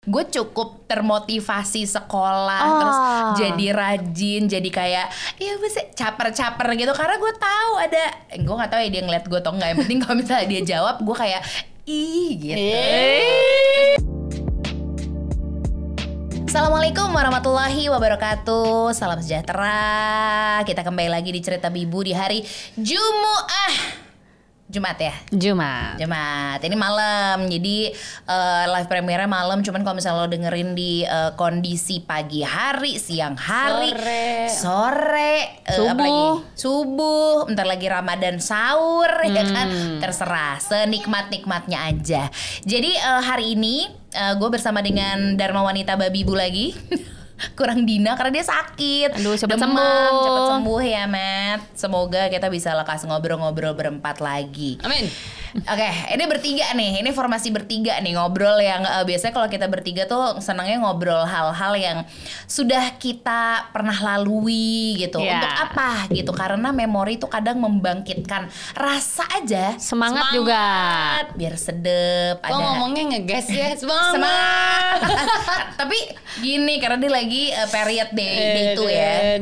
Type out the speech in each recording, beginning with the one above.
gue cukup termotivasi sekolah, terus jadi rajin, jadi kayak ya bisa caper-caper gitu karena gue tahu ada, gue nggak tahu ya dia ngeliat gue atau enggak, yang penting kalau misalnya dia jawab gue kayak ih gitu. Assalamualaikum warahmatullahi wabarakatuh. Salam sejahtera. Kita kembali lagi di Cerita Bibu di hari Jumat ya? Jumat. Ini malam. Jadi live premiere malam. Cuman kalau misalnya lo dengerin di kondisi pagi hari, siang hari, sore, subuh, bentar lagi Ramadan sahur, ya kan? Terserah, senikmat-nikmatnya aja. Jadi hari ini gue bersama dengan Dharma Wanita Babibu lagi. Kurang Dina karena dia sakit. Aduh, cepet sembuh ya Matt. Semoga kita bisa lekas ngobrol-ngobrol berempat lagi. Amin. Oke, ini bertiga nih. Ini formasi bertiga nih, ngobrol yang biasanya kalau kita bertiga tuh senangnya ngobrol hal-hal yang sudah kita pernah lalui gitu. Untuk apa gitu? Karena memori tuh kadang membangkitkan rasa aja. Semangat juga. Biar sedep. Lo ngomongnya ngegas ya. Semangat. Tapi gini, karena dia lagi period day itu ya.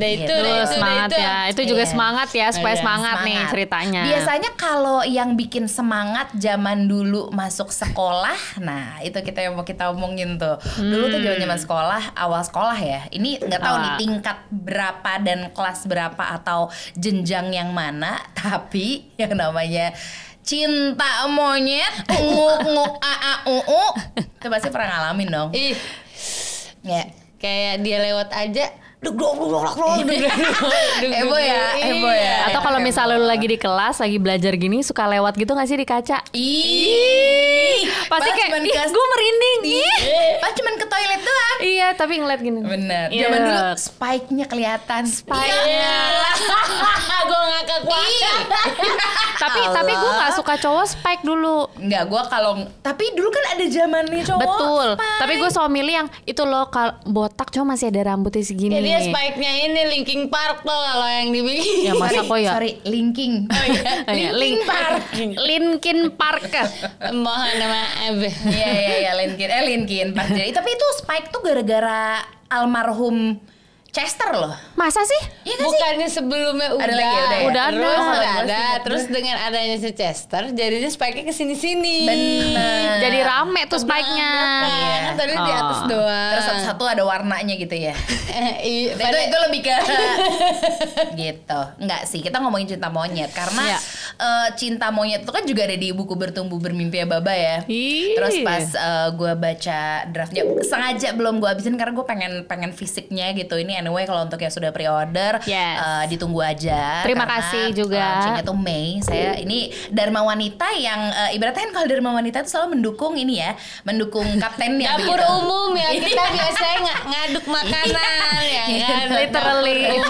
Semangat ya. Itu juga semangat ya, supaya semangat nih ceritanya. Biasanya kalau yang bikin semangat zaman dulu masuk sekolah, nah itu kita yang mau kita omongin tuh. Dulu tuh zaman sekolah, awal sekolah ya. Ini nggak tahu nih tingkat berapa dan kelas berapa atau jenjang yang mana, tapi yang namanya cinta monyet, nguk itu pasti pernah ngalamin dong. Ya, kayak dia lewat aja heboh ya. Atau kalau misalnya lu lagi di kelas, lagi belajar gini, suka lewat gitu gak sih di kaca? Pasti kayak, gue merinding. Pas cuman ke toilet doang. Iya, tapi ngeliat gini. Bener. Zaman dulu spike-nya kelihatan. Gue ngakak banget. Tapi gue gak suka cowok spike dulu. Enggak, gue kalau tapi dulu kan ada zamannya cowok. Betul. Spike. Tapi gue selalu milih yang itu loh, botak cowok masih ada rambutnya segini. Ya dia spike-nya ini Linkin Park tuh kalau yang dibikin. Ya masa kok ya? Sorry, Linkin. Linkin Park. Linkin Park. Mohon maaf. Iya Linkin Park. Jadi tapi itu spike tuh gara-gara almarhum Chester loh. Masa sih? Iya bukannya sebelumnya udah ada. Terus dengan adanya si Chester jadinya spike-nya kesini-sini. Bener. Jadi rame tuh spike-nya. Iya. Tadi di atas doang. Terus satu-satu ada warnanya gitu ya. Itu lebih ke gitu. Enggak sih, kita ngomongin cinta monyet karena cinta monyet itu kan juga ada di buku Bertumbuh Bermimpi ya Baba ya. Terus pas gue baca draftnya, sengaja belum gue habisin karena gue pengen fisiknya gitu. Ini anyway kalau untuk yang sudah pre-order ditunggu aja. Terima kasih juga. Launchingnya tuh Mei. Saya ini Dharma Wanita yang ibaratnya kan kalau Dharma Wanita itu selalu mendukung ini ya, mendukung kaptennya. Dapur umum ya, kita biasanya ngaduk makanan ya kan. Literally.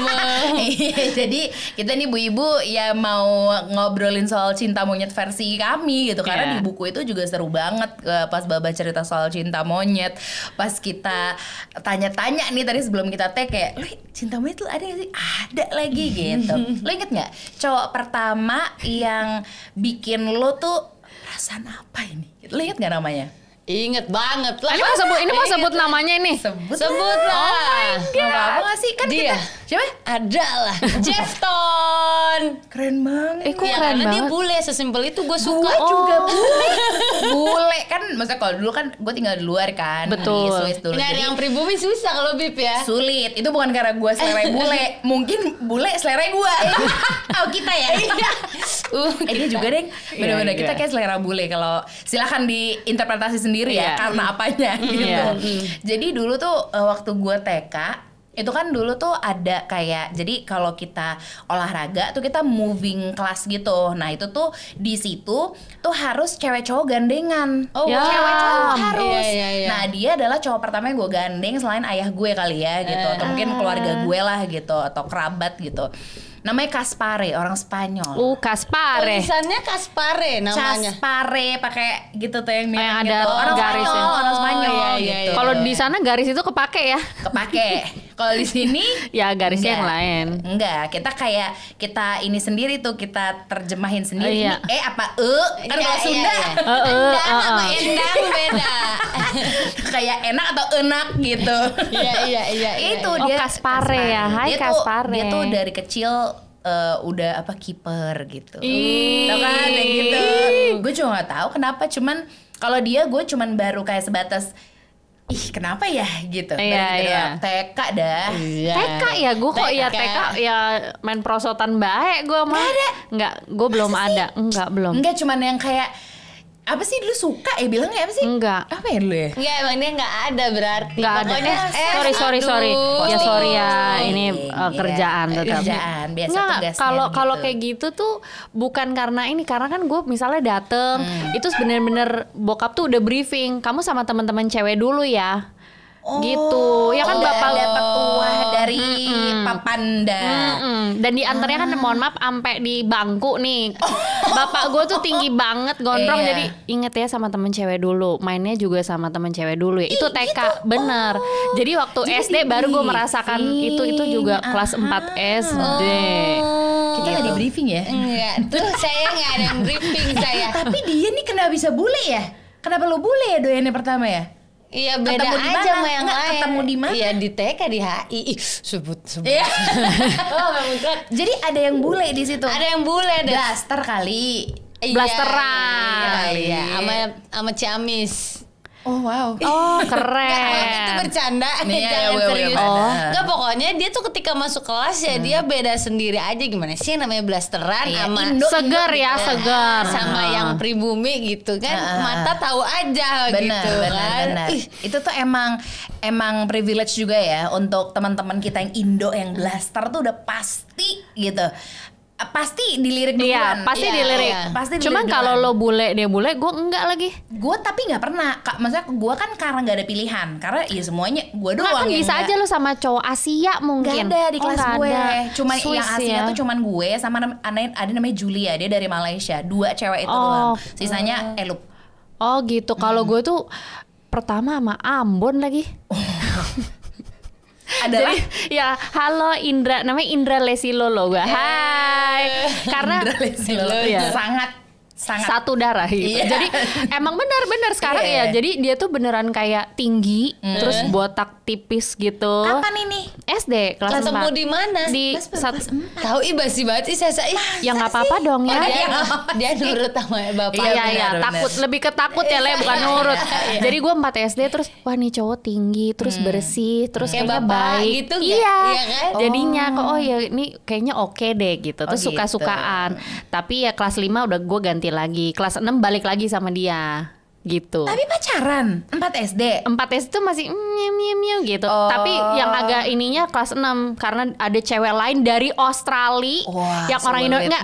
Jadi kita nih Bu Ibu ya mau ngobrolin soal cinta monyet versi kami gitu. Karena di buku itu juga seru banget pas Baba cerita soal cinta monyet. Pas kita tanya-tanya nih tadi sebelum kita tag kayak, "Lu cinta monyet lu ada gak sih?" Ada lagi gitu. Lo inget gak cowok pertama yang bikin lo tuh perasaan apa ini? Lo inget gak namanya? Ingat banget lah. Ini mau sebut namanya nih. Sebut lah. Apa gak sih? Kan dia. Siapa? Ada lah. Jefton. Keren banget. Kok Ya, keren karena banget. dia bule, sesimpel itu gue suka. Gue juga bule kan, maksudnya kalau dulu kan gue tinggal di luar kan. Betul. Di Swiss dulu. Nyari yang pribumi susah kalau Bib ya. Sulit. Itu bukan karena gue selera bule. Mungkin bule selera gue. Oh kita ya. Dia juga deh. Bener-bener kita kayak selera bule. Kalau silakan diinterpretasi sendiri ya. Karena apanya gitu. Jadi dulu tuh waktu gue TK itu kan dulu tuh ada kayak, jadi kalau kita olahraga tuh kita moving class gitu. Nah itu tuh di situ tuh harus cewek cowok gandengan. Cewek cowok harus. Iya. Nah dia adalah cowok pertama yang gue gandeng selain ayah gue kali ya gitu, atau mungkin keluarga gue lah gitu, atau kerabat gitu. Namanya Caspare, orang Spanyol. Caspare. Tulisannya Caspare namanya. Caspare pakai gitu tuh yang mirip ada gitu. Orang garis Spanyol, ya. orang Spanyol Iya, gitu. Kalau di sana garis itu kepake ya. Kepake. Kalau di sini ya garisnya yang lain. Enggak, kita ini sendiri tuh, kita terjemahin sendiri. Iya. Ini apa kan kalau Sunda endang sama endang beda. Kayak enak atau enak gitu. Iya. Itu Oh, dia Kaspare ya. Hai Kaspare. Dia tuh dari kecil udah kiper gitu. Tau kan kayak gitu. Gue juga nggak tahu kenapa, cuman kalau dia gue cuman baru kayak sebatas kenapa ya gitu. Iya. TK dah. TK ya, gue kok ya TK ya main prosotan baik gue mah. Enggak, gue belum ada. Belum. Enggak, cuman yang kayak apa sih dulu suka bilangnya apa sih? Enggak. Apa ya dulu ya? Enggak, emang dia enggak ada berarti. Enggak ada. Sorry. Ya sorry ya, ini kerjaan tetap. Kerjaan biasa tugasnya. Kalau kayak gitu tuh bukan karena kan gue misalnya dateng, itu bener-bener bokap tuh udah briefing, kamu sama teman-teman cewek dulu ya. Gitu ya kan, bapak dapat tuah dari Papanda. Dan di antaranya kan mohon maaf sampai di bangku nih. Bapak gue tuh tinggi banget, gondrong. Jadi inget ya sama temen cewek dulu, mainnya juga sama temen cewek dulu ya. Itu TK gitu? Bener. Jadi waktu SD baru gue merasakan itu juga kelas 4 SD. Kita nggak di briefing ya? Enggak, tuh saya nggak ada yang briefing saya. Tapi dia nih kenapa bisa bule ya? Kenapa lo bule ya doyannya pertama ya? Iya, beda aja sama yang lain. Ketemu di mana? Iya, di TK di HI. Sebut. Iya. Bukan. Jadi ada yang bule di situ. Ada yang bule deh. Blaster kali. Blasteran. Iya, sama Ciamis. Oh wow. Oh keren. Itu bercanda, jangan serius. Enggak, pokoknya dia tuh ketika masuk kelas ya dia beda sendiri aja, gimana sih namanya blasteran sama segar ya, segar. Sama yang pribumi gitu kan, mata tahu aja gitu kan. Itu tuh emang privilege juga ya untuk teman-teman kita yang Indo yang blaster tuh udah pasti gitu. Pasti dilirik duluan. Iya, pasti dilirik. Pasti cuman kalau lo bule dia bule, gue enggak lagi. Gue tapi nggak pernah. Maksudnya gue kan karena nggak ada pilihan. Karena ya semuanya gue doang. Kan bisa aja lo sama cowok Asia mungkin. Gak ada di kelas gue. Cuma Swiss, yang Asia tuh cuman gue sama ada namanya Julia, dia dari Malaysia. 2 cewek itu doang. Sisanya elup. Oh gitu. Kalau gue tuh pertama sama Ambon lagi. Adalah ya halo Indra, namanya Indra Lesilolo gue. Hai. Karena Indra Lesilolo sangat satu darah gitu. Jadi emang benar sekarang ya. Jadi dia tuh beneran kayak tinggi, terus botak tipis gitu. Kapan ini? SD kelas 4. Ketemu di mana? Di tahu basi banget sih saya. Ya nggak apa-apa dong ya. Dia nurut sama bapak. Iya, takut, lebih ketakut ya Le, bukan nurut. Jadi gue 4 SD terus wah nih cowok tinggi, terus bersih, terus kayaknya baik gitu. Iya kan? Jadinya kok ya ini kayaknya oke deh gitu. Terus suka-sukaan. Tapi ya kelas 5 udah gue ganti lagi. Kelas 6 balik lagi sama dia gitu. Tapi pacaran 4 SD. 4 SD tuh masih miu gitu. Tapi yang agak ininya kelas 6 karena ada cewek lain dari Australia yang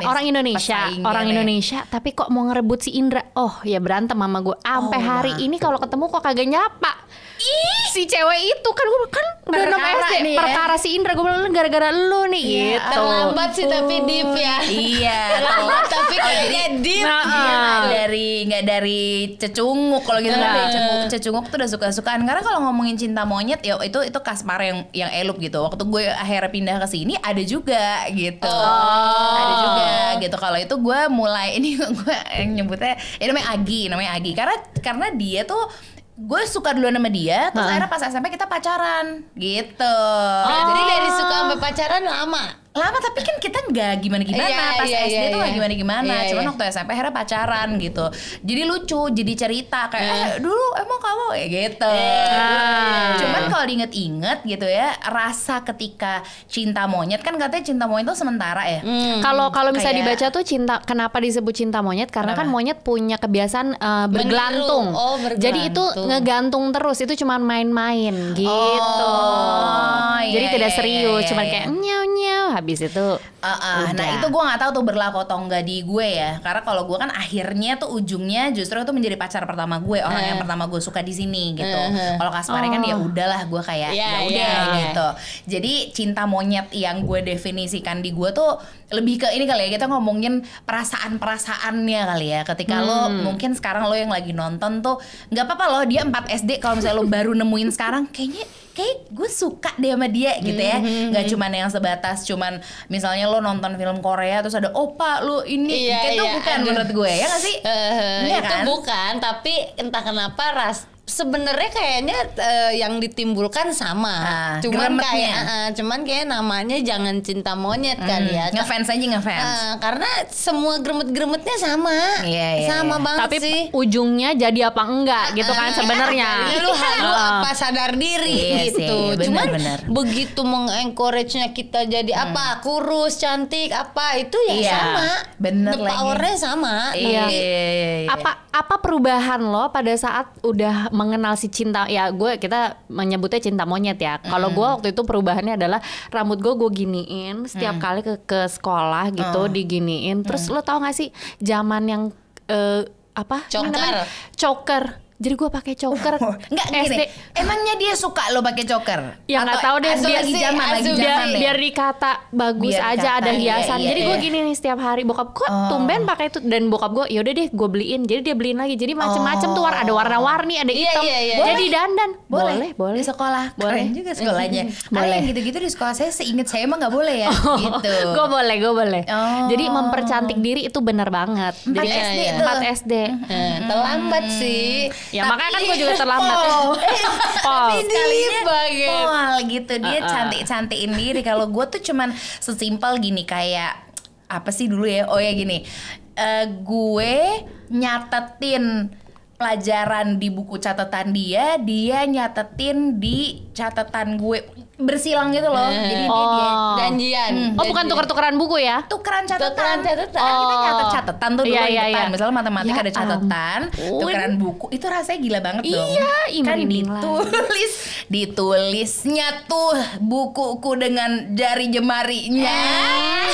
orang Indonesia, tapi kok mau ngerebut si Indra. Oh, ya berantem sama gue. Sampai hari ini kalau ketemu kok kagak nyapa. Si cewek itu kan gue udah 6 SD nih, perkara si Indra, gue bilang gara-gara lu nih gitu. Terlambat sih tapi deep ya. Iya. Terlambat tapi kayaknya deep. Nggak dari cecunguk kalau gitu kan. Cecunguk tuh udah suka-sukaan. Karena kalau ngomongin cinta monyet ya itu Kaspar yang elup gitu. Waktu gue akhirnya pindah ke sini ada juga gitu. Ada juga gitu. Kalau itu gue mulai ini gue yang nyebutnya namanya Agi. Karena dia tuh gue suka duluan sama dia, terus akhirnya pas SMP kita pacaran gitu. Jadi dari suka sampai pacaran lama tapi kan kita nggak gimana-gimana pas SD tuh nggak gimana-gimana. Cuman waktu SMP akhirnya pacaran gitu. Jadi lucu, jadi cerita kayak dulu emang kamu ya gitu. Cuman kalau diinget-inget gitu ya, rasa ketika cinta monyet kan katanya cinta monyet itu sementara ya. Kalau misalnya dibaca tuh cinta, kenapa disebut cinta monyet? Karena kan monyet punya kebiasaan bergelantung. Jadi itu ngegantung terus, itu cuma main-main gitu. Jadi tidak serius, cuma kayak nyau-nyau. Habis itu nah itu gue nggak tahu tuh berlaku atau enggak di gue ya, karena kalau gue kan akhirnya tuh ujungnya justru itu menjadi pacar pertama gue, orang yang pertama gue suka di sini gitu. Kalau Kaspar kan ya udahlah gue kayak ya udah gitu. Jadi cinta monyet yang gue definisikan di gue tuh lebih ke ini kali ya, kita ngomongin perasaan-perasaannya kali ya. Ketika lo mungkin sekarang lo yang lagi nonton tuh nggak apa-apa loh dia 4 SD, kalau misalnya lo baru nemuin sekarang kayak gue suka deh sama dia gitu ya. Nggak cuman yang sebatas cuman misalnya lo nonton film Korea terus ada opa lo ini itu bukan menurut gue ya nggak sih? Itu kan? Bukan, tapi entah kenapa sebenarnya kayaknya yang ditimbulkan sama, cuman kayak namanya jangan cinta monyet kali ya. Ngefans aja ngefans. Karena semua gremet-gremetnya sama, sama banget tapi sih. Ujungnya jadi apa enggak gitu kan sebenarnya. Lu halu apa sadar diri gitu. Cuman begitu mengencourage-nya kita jadi apa kurus, cantik apa itu ya sama. Bener lagi. Powernya sama. Iya. Apa perubahan lo pada saat udah mengenal si cinta, ya kita menyebutnya cinta monyet ya. Kalau gue waktu itu perubahannya adalah rambut gue giniin setiap kali ke sekolah gitu diginiin. Terus lo tau gak sih zaman yang choker. Jadi gue pakai choker. Enggak gini. Emangnya dia suka lo pakai choker? Ya nggak tahu deh, lagi zaman biar dikata bagus biar aja ada hiasan. Jadi gue gini nih setiap hari, bokap kok tumben pakai itu, dan bokap gue yaudah deh gue beliin. Jadi dia beliin lagi. Jadi macem-macem tuh ada warna-warni, ada hitam. Jadi dandan. Boleh. Di sekolah. Boleh juga sekolahnya. Boleh. Yang gitu-gitu di sekolah saya seinget saya emang nggak boleh ya. Gitu. Gue boleh. Jadi mempercantik diri itu bener banget. 4 SD itu. 4 SD. Terlambat sih. Ya makanya kan gue juga terlambat. Pol gitu. Dia cantik-cantikin diri. Kalau gue tuh cuman sesimpel gini, kayak apa sih dulu ya? Oh ya gini, gue nyatetin pelajaran di buku catatan dia nyatetin di catatan gue, bersilang gitu loh. Jadi dia janjian. Bukan tuker-tukeran buku ya? Tukeran catatan. Kita nyatet catatan tuh dulu ingetan. Misalnya matematika ada catatan, tukeran buku. Itu rasanya gila banget dong. Iya, kan ditulisnya tuh bukuku dengan jari jemarinya.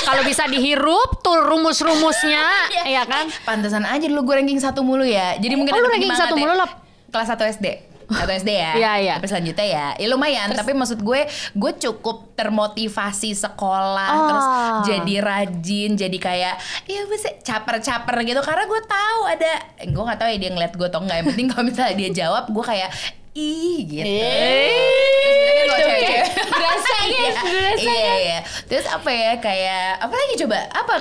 Kalau bisa dihirup tuh rumus-rumusnya, ya kan? Pantesan aja dulu gue ranking 1 mulu ya. Jadi mungkin ranking 1 mulu lah. Kelas 1 SD. Atau SD ya. Iya. Tapi selanjutnya ya lumayan. Terus, tapi maksud gue cukup termotivasi sekolah, terus jadi rajin, jadi kayak caper-caper gitu. Karena gue tahu ada, gue nggak tahu ya dia ngeliat gue atau enggak. Yang penting kalau misalnya dia jawab, gue kayak gitu. Berasa guys. Iya. Terus apa ya, kayak apa lagi coba? Apa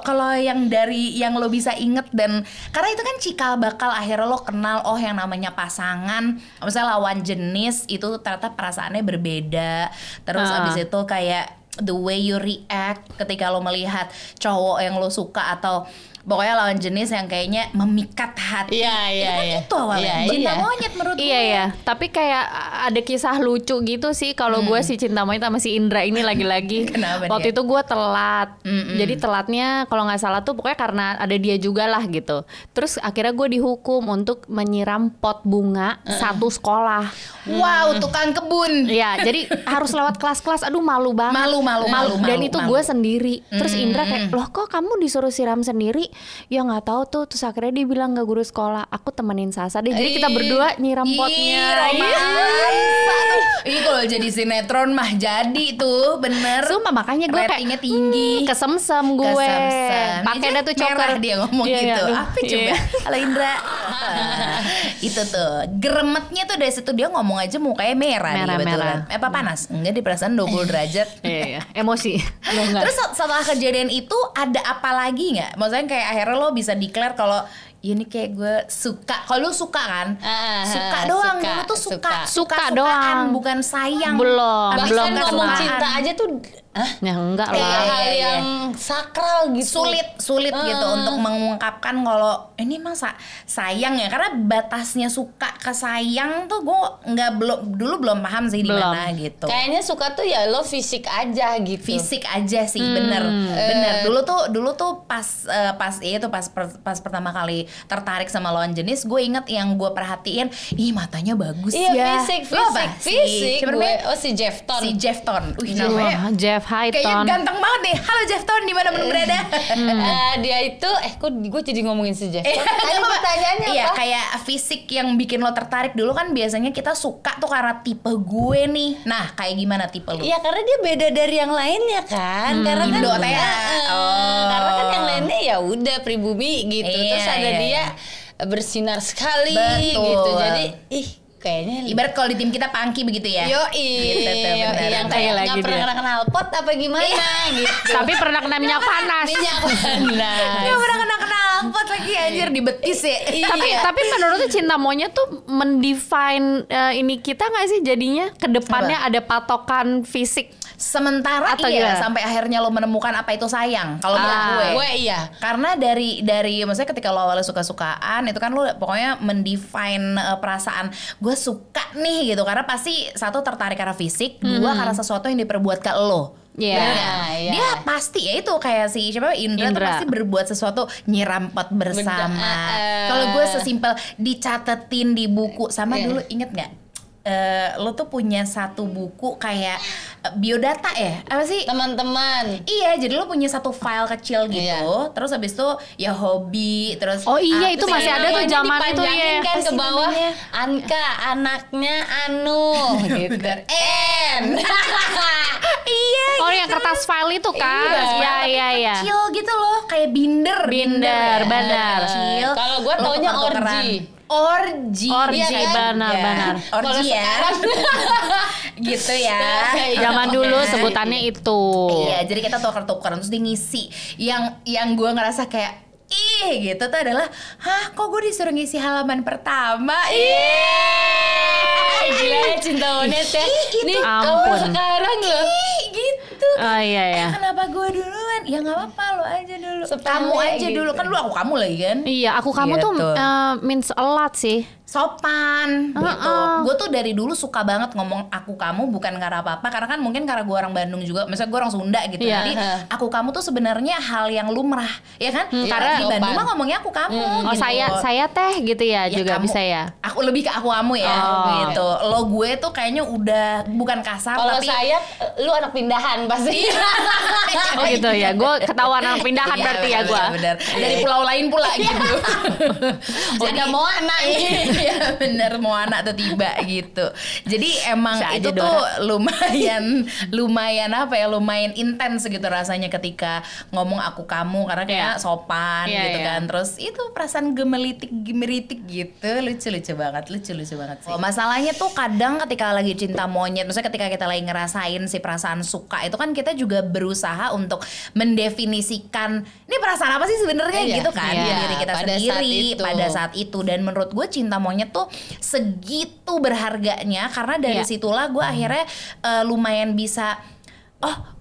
kalau yang dari yang lo bisa inget, dan karena itu kan cikal bakal akhirnya lo kenal yang namanya pasangan, misalnya lawan jenis itu ternyata perasaannya berbeda. Terus abis itu kayak the way you react ketika lo melihat cowok yang lo suka, atau pokoknya lawan jenis yang kayaknya memikat hati. Iya. Itu awalnya cinta monyet menurut gue. Iya. Tapi kayak ada kisah lucu gitu sih kalau gue si cinta monyet sama si Indra ini lagi-lagi. Waktu itu gue telat. Jadi telatnya kalau nggak salah tuh pokoknya karena ada dia juga lah gitu. Terus akhirnya gue dihukum untuk menyiram pot bunga satu sekolah. Wow, tukang kebun. Iya, jadi harus lewat kelas-kelas. Aduh, malu banget. Malu. Dan itu gue sendiri. Terus Indra kayak, loh kok kamu disuruh siram sendiri? Ya nggak tahu tuh. Terus akhirnya dia bilang ke guru sekolah, aku temenin Sasa deh. Jadi kita berdua nyiram potnya. Ini kalau jadi sinetron mah jadi tuh bener. Sumpah, makanya gue ratingnya tinggi. Kesemsem gue. Pakai dah tuh choker. Dia ngomong gitu. Apa coba? Halo Indra. Itu tuh geremetnya tuh dari situ, dia ngomong aja mukanya merah. Apa panas? Enggak, di perasaan 20 derajat. Iya. Emosi. Terus setelah kejadian itu ada apa lagi nggak? Maksudnya kayak akhirnya lo bisa declare kalau ini kayak gue suka. Kalau lu suka kan? Suka doang. Lu tuh suka doang, bukan sayang. Belum ngomong cinta aja tuh ya enggak lah. Hal yang sakral gitu. Sulit gitu untuk mengungkapkan kalau ini emang sayang ya. Karena batasnya suka ke sayang tuh gue dulu belum paham sih di mana gitu. Kayaknya suka tuh ya lo fisik aja gitu. Fisik aja sih, bener. Dulu tuh pas pertama kali tertarik sama lawan jenis, gue inget yang gue perhatiin, matanya bagus ya. Fisik. Gue. Si Jeffton. Namanya Jeff Highton. Kayaknya ganteng banget nih. Halo Jeff Highton, di mana berada? Dia itu kok gue jadi ngomongin si Jeff Highton. Tadi pertanyaannya apa? Iya, kayak fisik yang bikin lo tertarik. Dulu kan biasanya kita suka tuh karena tipe gue nih. Nah, kayak gimana tipe lo? Iya, karena dia beda dari yang lainnya kan. Karena kan karena kan yang lainnya ya udah pribumi gitu. Terus ada dia bersinar sekali. gitu. Jadi kayaknya ibarat kalau di tim kita Pangki begitu ya. Yang kayak nggak pernah kenal pot apa gimana gitu. Tapi pernah kena minyak panas. Nggak pernah kena pot lagi anjir di betis ya. Tapi menurut cinta monyet tuh mendefine ini kita nggak sih jadinya kedepannya ada patokan fisik? Sementara sampai akhirnya lo menemukan apa itu sayang. Kalau menurut gue iya. Karena dari maksudnya ketika lo awalnya suka-sukaan itu kan lo pokoknya mendefine perasaan gue suka nih gitu, karena pasti satu tertarik karena fisik, dua karena sesuatu yang diperbuat ke lo. Dia pasti ya itu kayak si Indra tuh pasti berbuat sesuatu, nyiram pot bersama. Kalau gue sesimpel dicatetin di buku sama dulu inget nggak? Lo tuh punya satu buku kayak biodata ya? Apa sih? Teman-teman. Iya, jadi lo punya satu file kecil gitu. Terus habis itu ya hobi, terus itu masih ada tuh zaman itu ya. Kan ke bawah Anka, anaknya Anu gitu. N. Iya. Oh, yang kertas file itu kan? Iya. Kecil gitu loh, kayak binder. Benar. Kalau gue taunya Orji, benar. Orji ya. Gitu ya. Zaman dulu sebutannya itu. Iya, jadi kita tuker-tukeran terus dia ngisi. Yang gue ngerasa kayak gitu tuh adalah, kok gue disuruh ngisi halaman pertama. Gila ya cinta monyet ya. Nih, ampun. Sekarang loh. Gitu. Iya. Kenapa gue duluan? Ya nggak apa-apa, lo aja dulu. Kamu aja dulu kan, lu aku kamu lagi kan? Iya, aku kamu gitu. Tuh means a lot sih. Sopan gitu. Gue tuh dari dulu suka banget ngomong aku kamu, bukan karena apa-apa, karena kan mungkin karena gue orang Bandung juga, misalnya gue orang Sunda gitu. Jadi aku kamu tuh sebenarnya hal yang lumrah, ya kan? Karena di Bandung mah ngomongnya aku kamu. Oh, gitu. saya teh gitu ya juga kamu, bisa ya. Aku lebih ke aku kamu ya, gitu. Lo gue tuh kayaknya udah bukan kasar. Kalau tapi saya, lu anak pindahan pasti. Oh gitu ya, gue ketahuan anak pindahan berarti ya gue. Bener. Dari pulau lain pula gitu. Ada mau anak. Iya bener, mau anak tuh tiba gitu. Jadi emang itu tuh lumayan apa ya, lumayan intens gitu rasanya ketika ngomong aku kamu, karena kayak sopan gitu kan. Terus itu perasaan gemeritik gitu, lucu banget sih. Masalahnya tuh kadang ketika lagi cinta monyet, maksudnya ketika kita lagi ngerasain si perasaan suka itu kan kita juga berusaha untuk mendefinisikan ini perasaan apa sih sebenarnya gitu kan, diri kita sendiri pada saat itu. Dan menurut gue cinta monyet tuh segitu berharganya, karena dari situlah gue akhirnya lumayan bisa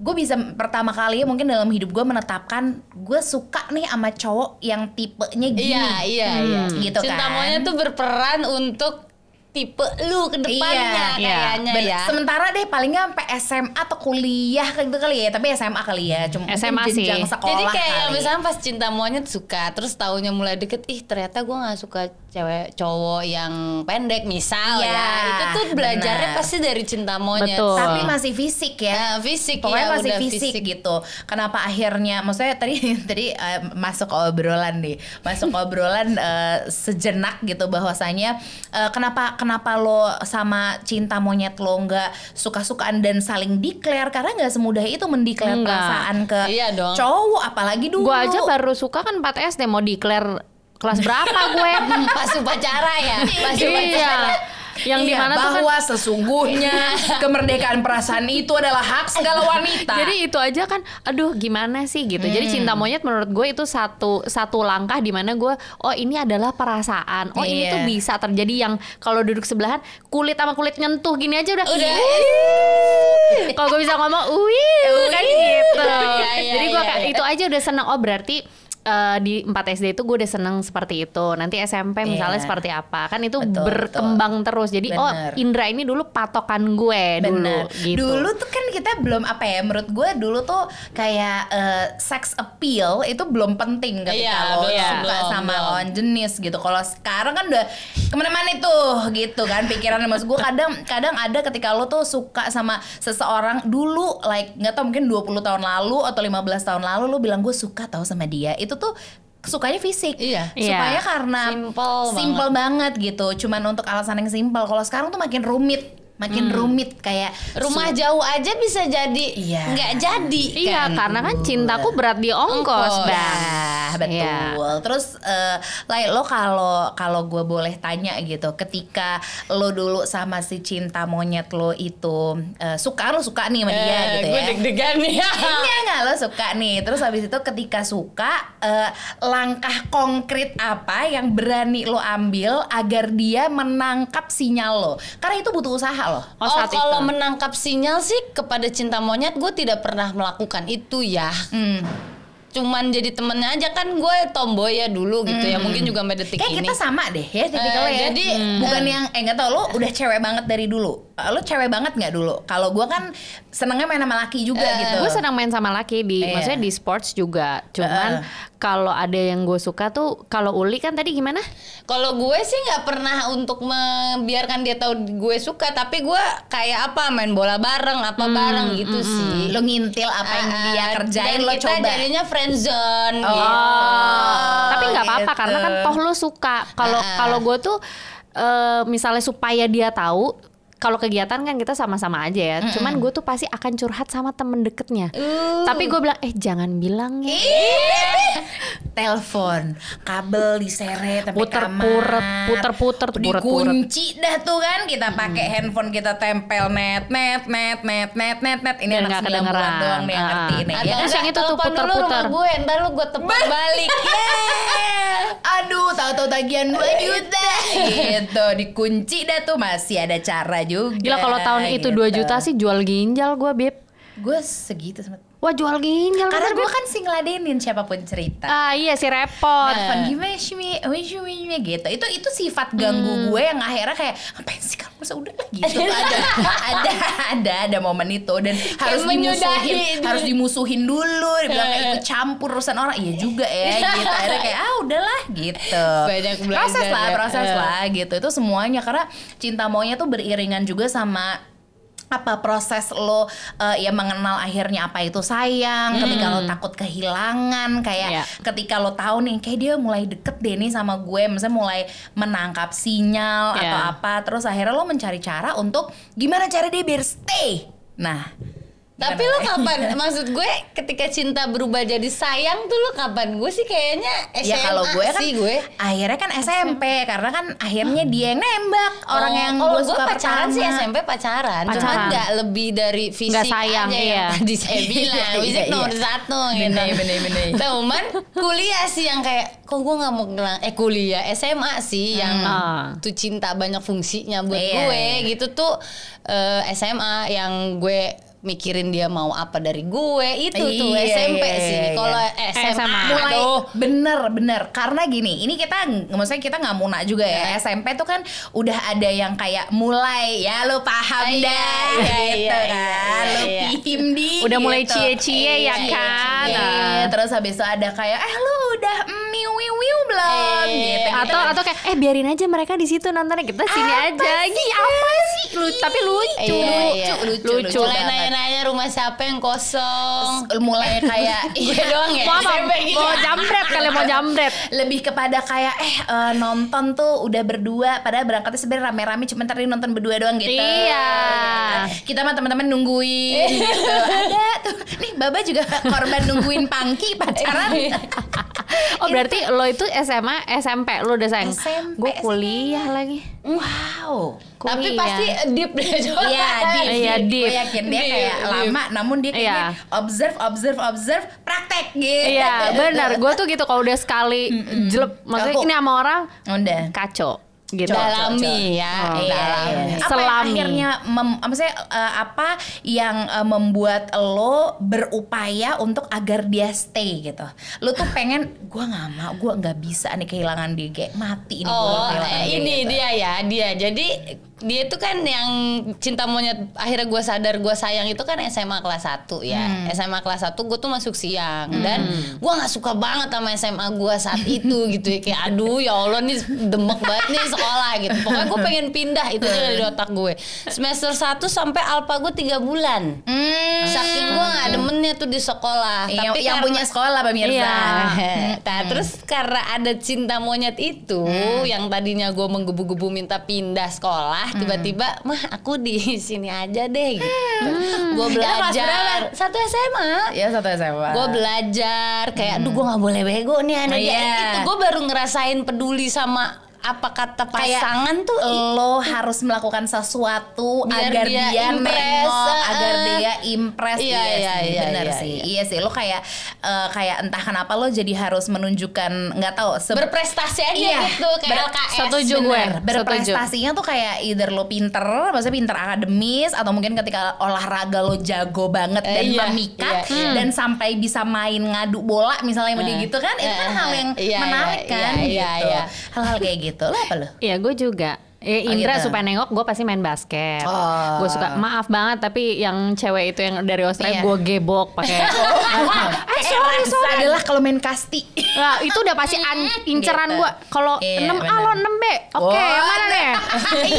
gue bisa pertama kali mungkin dalam hidup gue menetapkan gue suka nih sama cowok yang tipenya gini. Iya. Gitu cinta kan. monyet tuh berperan untuk tipe lu ke depannya kayaknya ya. Sementara deh paling nggak sampai SMA atau kuliah gitu kali ya, tapi SMA kali ya, cuma SMA sih. Sekolah. Jadi kayak kali. misalnya pas cinta monyet suka, terus taunya mulai deket, ternyata gue nggak suka cowok yang pendek misal ya. Itu tuh belajarnya pasti dari cinta monyet. Betul. Tapi masih fisik ya. Fisik pokoknya ya, masih fisik gitu. Kenapa akhirnya, maksudnya tadi masuk obrolan sejenak gitu, bahwasanya kenapa lo sama cinta monyet lo nggak suka-sukaan dan saling declare, karena nggak semudah itu mendeklar perasaan ke cowok, apalagi dulu. Gue aja baru suka kan 4 SD, mau declare kelas berapa gue? Pas upacara ya. Yang dimana bahwa tuh kan sesungguhnya kemerdekaan perasaan itu adalah hak segala wanita. Jadi itu aja kan, aduh gimana sih gitu. Jadi cinta monyet menurut gue itu satu langkah di mana gue, ini adalah perasaan. Ini tuh bisa terjadi, yang kalau duduk sebelahan kulit sama kulit nyentuh gini aja udah. Kalau gue bisa ngomong, kan gitu. Jadi gue kayak itu aja udah seneng. Berarti di 4 SD itu gue udah seneng seperti itu. Nanti SMP misalnya seperti apa, kan itu berkembang terus. Jadi Indra ini dulu patokan gue dulu gitu. Dulu tuh kan kita belum apa ya, menurut gue dulu tuh kayak sex appeal itu belum penting ketika lo suka sama lawan jenis gitu. Kalau sekarang kan udah kemana-mana tuh gitu kan pikirannya. Maksud gue kadang ada ketika lo tuh suka sama seseorang dulu, like nggak tau mungkin 20 tahun lalu atau 15 tahun lalu lo bilang gue suka tau sama dia, itu tuh sukanya fisik, supaya karena simple banget gitu, cuman untuk alasan yang simple. Kalau sekarang tuh makin rumit kayak rumah jauh aja bisa jadi nggak jadi kan? Karena kan cintaku berat di ongkos, Bang. Betul. Terus lo kalau gue boleh tanya gitu, ketika lo dulu sama si cinta monyet lo itu lo suka nih sama dia gitu ya, gue deg-degan nih. Iya nggak, lo suka nih, terus habis itu ketika suka langkah konkret apa yang berani lo ambil agar dia menangkap sinyal lo, karena itu butuh usaha loh. Kalau menangkap sinyal sih kepada cinta monyet gue tidak pernah melakukan itu ya. Cuman jadi temennya aja, kan gue tomboy ya dulu gitu ya, mungkin juga sampai detik kayak ini. Kita sama deh ya tipikalnya ya. Jadi bukan yang nggak tau, lo udah cewek banget dari dulu. Lo cewek banget nggak dulu? Kalau gue kan senengnya main sama laki juga gitu. Gue senang main sama laki maksudnya di sports juga. Cuman kalau ada yang gue suka tuh, kalau Uli kan tadi gimana? Kalau gue sih nggak pernah untuk membiarkan dia tahu gue suka, tapi gue kayak apa, main bola bareng bareng gitu sih. Lo ngintil apa yang dia kerjain, lo coba. Kita jadinya friendzone gitu. Tapi nggak apa-apa karena kan toh lo suka. Kalau gue tuh misalnya supaya dia tahu, kalau kegiatan kan kita sama-sama aja ya. Cuman gue tuh pasti akan curhat sama temen deketnya. Tapi gue bilang, jangan bilang ya. Telepon, kabel diseret sampai kamar, puter-puter, dikunci dah tuh kan. Kita pakai handphone, kita tempel net. Ini anak 9 bulan doang nih yang ngerti ini. Terus yang itu tuh puter-puter. Gue, ntar lu gue tepuk balik. Aduh, tahu-tahu tagihan 2 juta gitu, dikunci dah tuh. Masih ada cara juga. Gila, kalau tahun itu 2 juta sih jual ginjal gue, Beb. Gue segitu sama. Wah, jual ginjal. Karena gue kan si ngeladenin siapapun cerita. Iya sih, repot. Gimana gitu. Itu sifat ganggu gue yang akhirnya kayak ngapain sih kamu, masa udah lah gitu. ada momen itu, dan harus dimusuhin dulu. Dibilang kayak ikut campur urusan orang. Iya juga ya gitu. Akhirnya kayak udahlah gitu. Proses lah gitu. Itu semuanya karena cinta maunya tuh beriringan juga sama proses lo ya mengenal akhirnya apa itu sayang, ketika lo takut kehilangan, kayak ketika lo tahu nih kayak dia mulai deket deh nih sama gue, misalnya mulai menangkap sinyal atau apa, terus akhirnya lo mencari cara untuk gimana cara dia biar stay. Nah, tapi lo kapan? Maksud gue ketika cinta berubah jadi sayang tuh lo kapan? Gue sih kayaknya SMA ya kalau gue kan gue. Akhirnya kan SMP karena kan akhirnya dia yang nembak orang yang gue suka pacaran pertama. Sih SMP pacaran. Cuman nggak lebih dari fisik, nggak sayang, aja yang tadi saya bilang. Fisik nomor 1 gitu. Bener. Cuman kuliah sih yang kayak kok gue nggak mau ngelang. Kuliah SMA sih yang tuh cinta banyak fungsinya buat gue gitu tuh. SMA yang gue mikirin dia mau apa dari gue itu tuh SMP sih. Kalau SMA mulai bener karena gini, ini kita maksudnya kita nggak muna juga ya. SMP tuh kan udah ada yang kayak mulai ya lo paham dah gitu kan, lo paham di udah gitu. Mulai cie-cie ya kan. Terus habis itu ada kayak lo udah miu belum gitu. Atau kayak biarin aja mereka di situ nontonnya, kita sini aja. Apa sih? Tapi lucu. Mulai nanya rumah siapa yang kosong. Mulai kayak gue doang ya. Mau jambret. Lebih kepada kayak nonton tuh udah berdua, padahal berangkatnya sebenarnya rame-rame, cuma tadi nonton berdua doang gitu. Iya. Kita sama teman-teman nungguin gitu. Ada tuh. Nih Baba juga korban nungguin Pangki pacaran. Berarti lo itu SMA, SMP lo udah sayang. SMP, gue kuliah lagi. Wow. Tapi pasti deep deh. Iya, deep. Gue yakin dia kayak lama, namun dia kayaknya observe, praktek gitu. Iya, benar. Gue tuh gitu kalau udah sekali jelek, maksudnya ini sama orang udah kacau. Gitu. Dalami ya. Dalami. Apa yang akhirnya maksudnya apa yang membuat lo berupaya untuk agar dia stay gitu? Lo tuh pengen, gue nggak bisa nih kehilangan dia, kayak mati ini. Ini dia. Jadi dia itu kan yang cinta monyet akhirnya gue sadar gue sayang itu kan SMA kelas 1 ya. SMA kelas 1 gue tuh masuk siang dan gue nggak suka banget sama SMA gue saat itu gitu ya, kayak aduh ya Allah nih demek banget nih sekolah gitu. Pokoknya gue pengen pindah, itu aja dari otak gue. Semester 1 sampai alfa gue 3 bulan. Saking gue nggak demennya tuh di sekolah. Tapi yang punya sekolah pemirsa. Nah terus karena ada cinta monyet itu yang tadinya gue menggebu-gebu minta pindah sekolah, tiba-tiba mah aku di sini aja deh gitu. Gue belajar 1 SMA. Ya 1 SMA. Gue belajar kayak aduh gue nggak boleh bego nih anak itu. Gue baru ngerasain peduli sama apa kata pasangan tuh lo harus melakukan sesuatu biar agar dia nengok, agar dia impress. Iya, bener sih. Iya sih, lo kayak entah kenapa lo jadi harus menunjukkan, nggak tahu berprestasi aja gitu kayak LKS. Setuju gue. Berprestasinya tuh kayak either lo pinter, maksudnya pinter akademis, atau mungkin ketika olahraga lo jago banget dan memikat dan sampai bisa main ngadu bola misalnya gitu kan, itu kan hal yang menarik kan gitu. Hal-hal kayak gitu. Lo apa lo? Iya gue juga. Indra gitu. Supaya nengok gue pasti main basket. Gue suka, maaf banget tapi yang cewek itu yang dari Australia gue gebok pakai. Sorry. Adalah kalau main kasti. Nah, itu udah pasti inceran gue. Kalau 6A lo 6B. Oke, yang mana nih?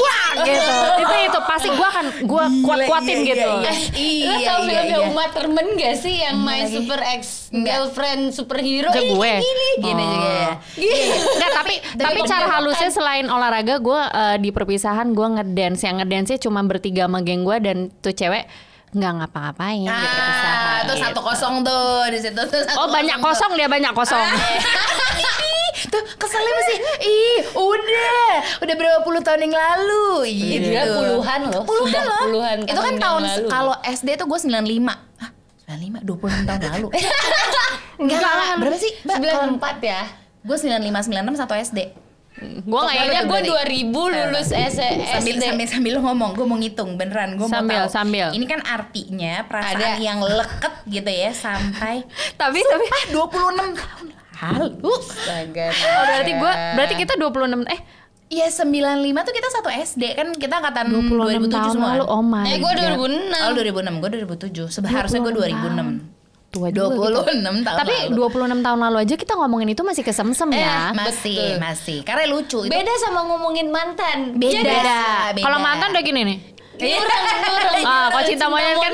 Wah, gitu. Itu pasti gue akan kuat-kuatin gitu. Lo tau filmnya Uma Thurman gak sih yang My Super Ex Girlfriend Superhero? Gue. Gini juga ya. Enggak, tapi cara halusnya selain olahraga gue di perpisahan gue ngedance. Yang ngedance-nya cuma bertiga sama geng gue dan tuh cewek nggak ngapa-ngapain di perpisahan. Tuh 1-0 tuh di situ tuh. Banyak kosong dia banyak kosong. Tuh keselnya masih udah berapa puluh tahun yang lalu gitu. Puluhan loh. Puluhan itu kan tahun kalau SD tuh gue 95. 26 tahun lalu. Enggak, berapa sih? 94 ya. Gue 95 96 1 SD. Gue kayaknya gue 2000 lulus SD. Sambil lo ngomong, gue mau ngitung beneran, gue mau tahu. Sambil. Ini kan artinya perasaan yang leket gitu ya sampai tapi 26 tahun lalu. Berarti kita 26 Iya 95 tuh kita 1 SD kan, kita angkatan 2007 semua. Lalu, oh my. Gue 2006. Oh 2006, gue 2007. Seharusnya gue 2006. Tua 26 tahun tapi lalu. 26 tahun lalu aja kita ngomongin itu masih kesemsem ya. Masih. Karena lucu. Beda sama ngomongin mantan. Beda. Kalau mantan udah gini nih. Ngurang. Kalau cinta monyet kan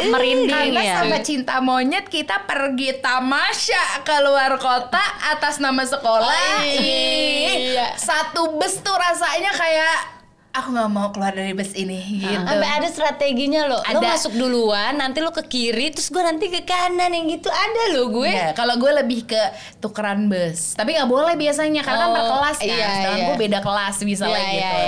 merinding karena ya. sama cinta monyet kita pergi tamasya keluar kota atas nama sekolah. Satu bus tuh rasanya kayak aku nggak mau keluar dari bus ini gitu. Sampai ada strateginya lo. Lo masuk duluan, nanti lo ke kiri, terus gue nanti ke kanan yang gitu ada lo gue. Kalau gue lebih ke tukeran bus, tapi nggak boleh biasanya karena kan per kelas kan. Sekarang gue beda kelas misalnya gitu.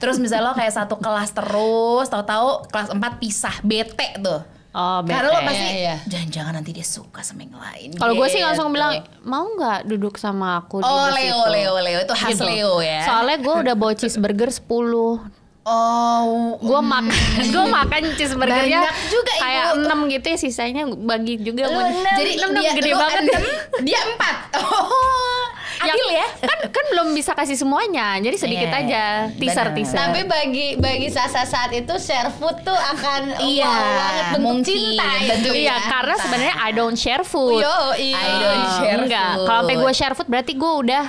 Terus misalnya lo kayak satu kelas terus, tahu-tahu kelas 4 pisah, bete tuh. Bete. Karena lo pasti jangan-jangan nanti dia suka sama yang lain. Kalau gue sih langsung bilang mau nggak duduk sama aku di bus Leo itu khas gitu. Leo ya. Soalnya gue udah bawa cheeseburger 10. Gue makan cheeseburgernya juga kayak 6 gitu ya, sisanya bagi juga. Jadi 6 gede banget. Dia 4. Adil ya. Kan belum bisa kasih semuanya, jadi sedikit aja teaser. Tapi bagi Sasa saat itu share food tuh akan banget bentuk cinta itu. Iya, karena sebenarnya I don't share food. I don't share food. Kalau sampai gue share food berarti gue udah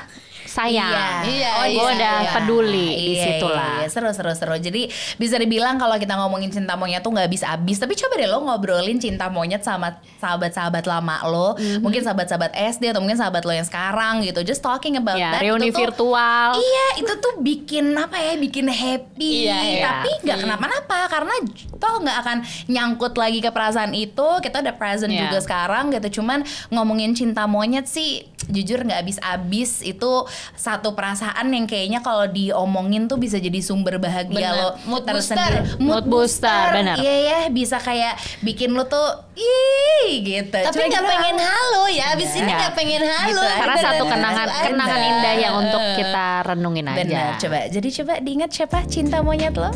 sayang. Gue udah peduli di situ lah. Seru. Jadi bisa dibilang kalau kita ngomongin cinta monyet tuh nggak habis-habis. Tapi coba deh lo ngobrolin cinta monyet sama sahabat-sahabat lama lo, mungkin sahabat-sahabat SD atau mungkin sahabat lo yang sekarang gitu. Just talking about that. Reuni virtual. Iya, itu tuh bikin bikin happy. Tapi nggak kenapa-napa karena toh nggak akan nyangkut lagi ke perasaan itu. Kita udah present juga sekarang gitu. Cuman ngomongin cinta monyet sih jujur nggak habis-habis. Itu satu perasaan yang kayaknya kalau diomongin tuh bisa jadi sumber bahagia lo. Mood booster, benar. Iya ya, bisa kayak bikin lo tuh gitu. Tapi nggak pengen halo ya, abis ini nggak pengen halo. Gitu. Karena satu kenangan indah yang untuk kita renungin aja. Benar, coba diingat siapa cinta monyet lo?